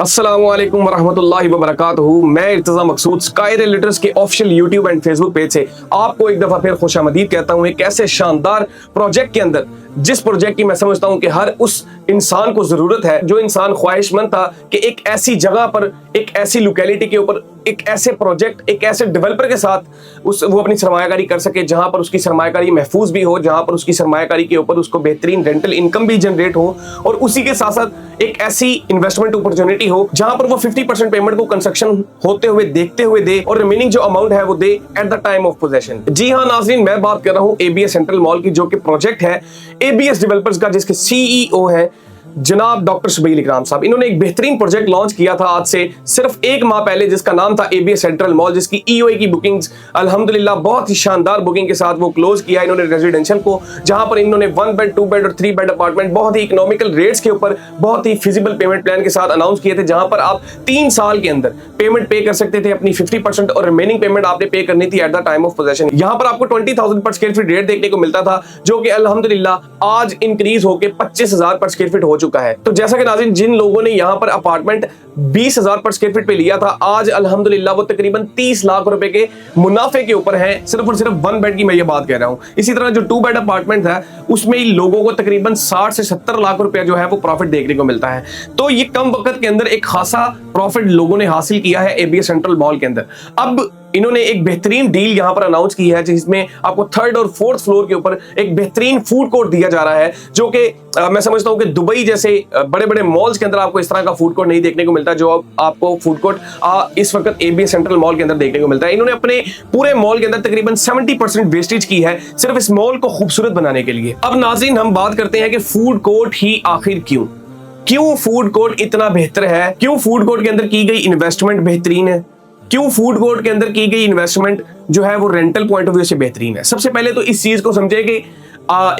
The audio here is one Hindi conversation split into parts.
अस्सलामुअलैकुम वरहमतुल्लाहि वबरकातुहू। मैं इर्तज़ा मकसूद स्काई रिलेटर्स के official YouTube and Facebook page से आपको एक दफा फिर खुशामदीद कहता हूं। एक ऐसे शानदार प्रोजेक्ट के अंदर, जिस प्रोजेक्ट की मैं समझता हूं कि हर उस इंसान को जरूरत है, जो इंसान ख्वाहिशमंद था कि एक ऐसी जगह पर, एक ऐसी लोकेलिटी के ऊपर, एक ऐसे प्रोजेक्ट, एक ऐसे डेवलपर के साथ वो अपनी सरमायाकारी कर सके, जहां पर उसकी सरमायाकारी महफूज भी हो, जहां पर उसकी सरमायाकारी के ऊपर उसको बेहतरीन रेंटल इनकम भी जनरेट हो, और उसी के साथ साथ एक ऐसी इन्वेस्टमेंट अपॉर्चुनिटी हो जहां पर वो 50% पेमेंट को कंस्ट्रक्शन होते हुए देखते हुए दे और रिमेनिंग जो अमाउंट है वो दे at the time of possession. जी हाँ नाज़रीन, मैं बात कर रहा हूं एबीएस सेंट्रल मॉल की, जो कि प्रोजेक्ट है एबीएस डेवलपर्स का, जिसके सीईओ है जनाब डॉक्टर शुबैल इकराम साहब। इन्होंने एक बेहतरीन प्रोजेक्ट लॉन्च किया था आज से सिर्फ एक माह पहले, जिसका नाम था एबीएस सेंट्रल मॉल, जिसकी ईओए की बुकिंग्स अल्हम्दुलिल्लाह बहुत ही शानदार बुकिंग के साथ वो क्लोज किया इन्होंने रेजिडेंशियल को, जहां पर इन्होंने 1 बेड 2 बेड और 3 बेड अपार्टमेंट बहुत ही इकोनॉमिकल रेट्स के ऊपर बहुत ही फिजिबल पेमेंट प्लान के साथ अनाउंस किए थे, जहां पर आप 3 साल के अंदर पेमेंट पे कर सकते थे अपनी 50% और रिमेनिंग पेमेंट आपने पे करनी थी eight the time of possession. यहां पर आपको 20,000 पर स्क्वायर फीट रेट देखने को मिलता था, जो कि अल्हम्दुलिल्लाह आज इंक्रीज होकर 25,000 पर स्क्वायर फीट हो चुका है। तो जैसा नाज़रीन, जिन लोगों ने यहां पर अपार्टमेंट 20,000 पर स्क्वायर फीट पे लिया था, आज अल्हम्दुलिल्लाह वो तकरीबन 30 लाख रुपए के मुनाफे के ऊपर है, सिर्फ और सिर्फ 1 बेड की मैं ये बात कह रहा हूं। इसी तरह जो 2 बेड अपार्टमेंट है उसमें लोगों को तकरीबन 60 से 70 लाख रुपया जो है वो प्रॉफिट देखने को मिलता है। तो ये कम वक्त के अंदर एक खासा प्रॉफिट लोगों ने हासिल किया है एबीएस सेंट्रल मॉल के अंदर। अब इन्होंने एक बेहतरीन डील यहां पर अनाउंस की है, जिसमें आपको 3rd और 4th फ्लोर के ऊपर एक बेहतरीन फूड कोर्ट दिया जा रहा है, जो कि मैं समझता हूं कि दुबई जैसे बड़े बड़े मॉल्स के अंदर आपको इस तरह का फूड कोर्ट नहीं देखने को मिलता, जो आपको फूड कोर्ट इस वक्त एबीएस सेंट्रल मॉल के अंदर देखने को मिलता है। इन्होंने अपने पूरे मॉल के अंदर तकरीबन 70% वेस्टेज की है सिर्फ इस मॉल को खूबसूरत बनाने के लिए। अब नाज़रीन, हम बात करते हैं कि फूड कोर्ट ही आखिर क्यों फूड कोर्ट इतना बेहतर है, क्यों फूड कोर्ट के अंदर की गई इन्वेस्टमेंट बेहतरीन है, क्यों फूड कोर्ट के अंदर की गई इन्वेस्टमेंट जो है वो रेंटल पॉइंट ऑफ व्यू से बेहतरीन है। सबसे पहले तो इस चीज को समझे कि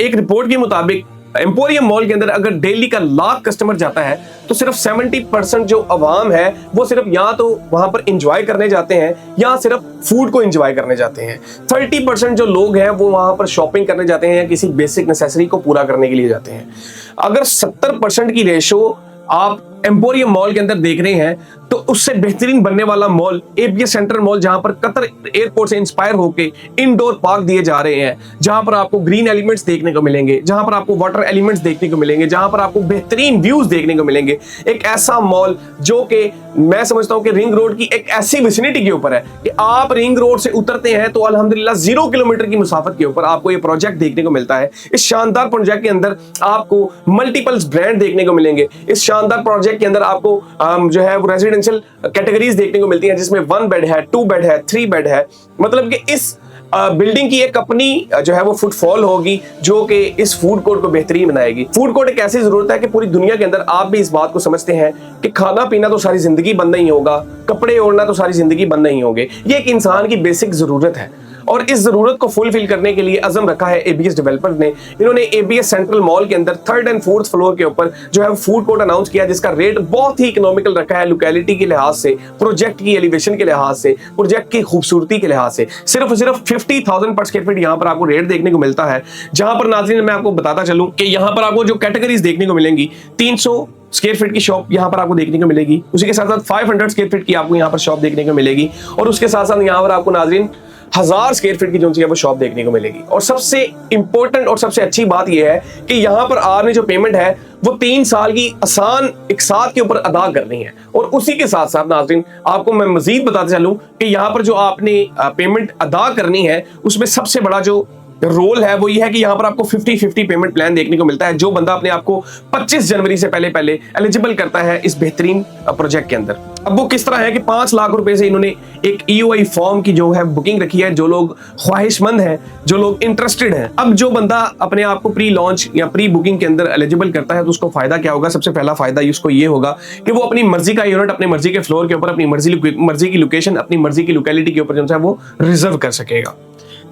एक रिपोर्ट के मुताबिक एम्पोरियम मॉल के अंदर अगर डेली का 1,00,000 कस्टमर जाता है, तो सिर्फ 70% जो अवाम है वो सिर्फ या तो वहां पर इंजॉय करने जाते हैं या सिर्फ फूड को इंजॉय करने जाते हैं। 30% जो लोग हैं वो वहां पर शॉपिंग करने जाते हैं या किसी बेसिक नेसेसरी को पूरा करने के लिए जाते हैं। अगर 70% की रेशो आप एम्पोरियम मॉल के अंदर देख रहे हैं, तो उससे बेहतरीन बनने वाला मॉल एबीएस सेंट्रल मॉल, जहां पर कतर एयरपोर्ट से इंस्पायर होके इंडोर पार्क दिए जा रहे हैं, जहां पर आपको ग्रीन एलिमेंट्स देखने को मिलेंगे, जहां पर आपको वाटर एलिमेंट्स देखने को मिलेंगे, जहां पर आपको बेहतरीन व्यूज देखने को मिलेंगे। एक ऐसा मॉल जो कि मैं समझता हूं कि रिंग रोड की एक ऐसी विसिनिटी के ऊपर है कि आप रिंग रोड से उतरते हैं तो अल्हम्दुलिल्लाह 0 किलोमीटर की मुसाफत के ऊपर आपको ये प्रोजेक्ट देखने को मिलता है। इस शानदार प्रोजेक्ट के अंदर आपको मल्टीपल्स ब्रांड देखने को मिलेंगे। इस शानदार प्रोजेक्ट के अंदर आपको जो है वो रेजिडेंशियल कैटेगरीज देखने को मिलती हैं, जिसमें 1 बेड है, 2 बेड है, 3 बेड है। मतलब कि इस बिल्डिंग की एक अपनी जो है वो फुटफॉल होगी, जो कि इस फूड कोर्ट को बेहतरीन बनाएगी। फूड कोर्ट एक ऐसी जरूरत है कि पूरी दुनिया के अंदर आप भी इस बात को समझते हैं कि खाना पीना तो सारी जिंदगी बंद नहीं होगा, कपड़े ओढ़ना तो सारी जिंदगी बंद नहीं होंगे। ये एक इंसान की बेसिक जरूरत है, और इस जरूरत को फुलफिल करने के लिए अज़म रखा है एबीएस डेवलपर ने। इन्होंने एबीएस सेंट्रल मॉल के अंदर 3rd एंड 4th फ्लोर के ऊपर जो है फूड कोर्ट अनाउंस किया, जिसका रेट बहुत ही इकोनॉमिकल रखा है लोकेलिटी के लिहाज से, प्रोजेक्ट की एलिवेशन के लिहाज से, प्रोजेक्ट की खूबसूरती के लिहाज से। सिर्फ 50,000 पर स्क्वायर फीट यहाँ पर आपको रेट देखने को मिलता है, जहां पर नाज़रीन मैं आपको बताता चलूं कि यहाँ पर आपको जो कैटेगरीज देखने को मिलेंगी, 300 स्क्वायर फीट की शॉप यहाँ पर आपको देखने को मिलेगी, उसी के साथ साथ 500 स्क्वायर फीट की आपको यहाँ पर शॉप देखने को मिलेगी, और उसके साथ साथ यहाँ पर आपको नाज़रीन 1000 स्क्वायर फीट की जो है वो शॉप देखने को मिलेगी। और सबसे इंपॉर्टेंट और सबसे अच्छी बात यह है कि यहाँ पर आपने जो पेमेंट है वो 3 साल की आसान एक साथ के ऊपर अदा करनी है। और उसी के साथ साथ नाज़रीन आपको मैं मजीद बताते चलूं कि यहाँ पर जो आपने पेमेंट अदा करनी है, उसमें सबसे बड़ा जो रोल है वो ये है कि यहाँ पर आपको 50-50 पेमेंट प्लान देखने को मिलता है, जो बंदा अपने आप को 25 जनवरी से पहले एलिजिबल करता है इस बेहतरीन प्रोजेक्ट के अंदर। अब वो किस तरह है कि 5 लाख रुपए से इन्होंने एक ईओआई फॉर्म की जो है बुकिंग रखी है, जो लोग ख्वाहिशमंद हैं, जो लोग इंटरेस्टेड हैं। अब जो बंदा अपने आप को प्री लॉन्च या प्री बुकिंग के अंदर एलिजिबल करता है, तो उसको फायदा क्या होगा? सबसे पहला फायदा उसको ये होगा कि वो अपनी मर्जी का यूनिट अपनी मर्जी के फ्लोर के ऊपर, अपनी मर्जी की लोकेशन, अपनी मर्जी की लोकेलिटी के ऊपर जो है वो रिजर्व कर सकेगा।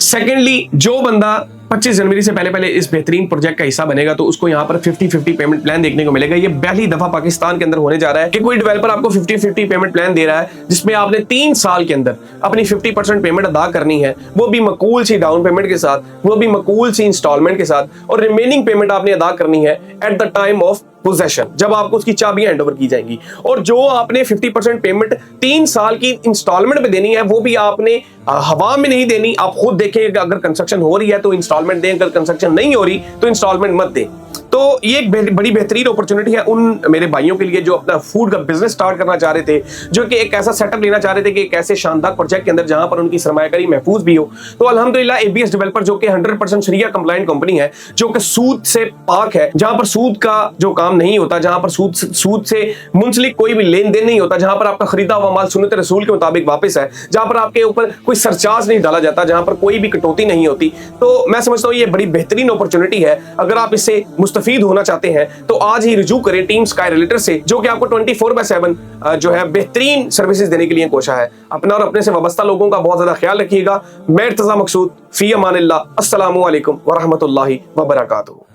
सेकेंडली, जो बंदा 25 जनवरी से पहले पहले इस बेहतरीन प्रोजेक्ट का हिस्सा बनेगा तो उसको यहाँ पर 50-50 पेमेंट प्लान देखने को मिलेगा। ये पहली दफा पाकिस्तान के अंदर होने जा रहा है कि कोई डेवलपर आपको 50-50 पेमेंट प्लान दे रहा है, जिसमें आपने 3 साल के अंदर अपनी 50% पेमेंट अदा करनी है, वो भी मकबूल सी डाउन पेमेंट के साथ, वो भी मकबूल सी इंस्टॉलमेंट के साथ, और रिमेनिंग पेमेंट आपने अदा करनी है eight the time of possession, जब आपको उसकी चाबियां हैंडओवर की जाएंगी। और जो आपने 50% पेमेंट 3 साल की इंस्टॉलमेंट पे देनी है, वो भी आपने हवा में नहीं देनी। आप खुद देखें, अगर कंस्ट्रक्शन हो रही है तो इंस्टॉलमेंट दें, अगर कंस्ट्रक्शन नहीं हो रही तो इंस्टॉलमेंट मत दें। तो ये एक बड़ी बेहतरीन अपॉर्चुनिटी है उन मेरे भाइयों के लिए जो अपना फूड का बिजनेस स्टार्ट करना चाह रहे थे, जो कि एक ऐसा सेटअप लेना चाह रहे थे कि एक ऐसे शानदार प्रोजेक्ट के अंदर जहां पर उनकी सरमायाकारी महफूज भी हो। तो अल्हम्दुलिल्लाह एबीएस डेवलपर जो कि 100% शरिया कंप्लायंट कंपनी है, जो कि सूद से पाक है, जहां पर सूद का जो काम नहीं होता, जहां पर सूद से मुंसलिक कोई भी लेन देन नहीं होता, जहां पर आपका खरीदा हुआ माल सुन्नत रसूल के मुताबिक वापस है, जहां पर आपके ऊपर कोई सरचार्ज नहीं डाला जाता, जहां पर कोई भी कटौती नहीं होती। तो मैं समझता हूँ ये बड़ी बेहतरीन अपॉर्चुनिटी है। अगर आप इससे मुस्तफीद होना चाहते हैं तो आज ही रुजू करें टीम स्काई रियल्टर से, जो कि आपको 24/7 जो है बेहतरीन सर्विसेज देने के लिए कोशिश है। अपना और अपने से वाबस्ता लोगों का बहुत ज्यादा ख्याल रखिएगा। मैं इर्तज़ा मकसूद, फी अमानिल्लाह, अस्सलामु अलैकुम व रहमतुल्लाहि व बरकातुहू।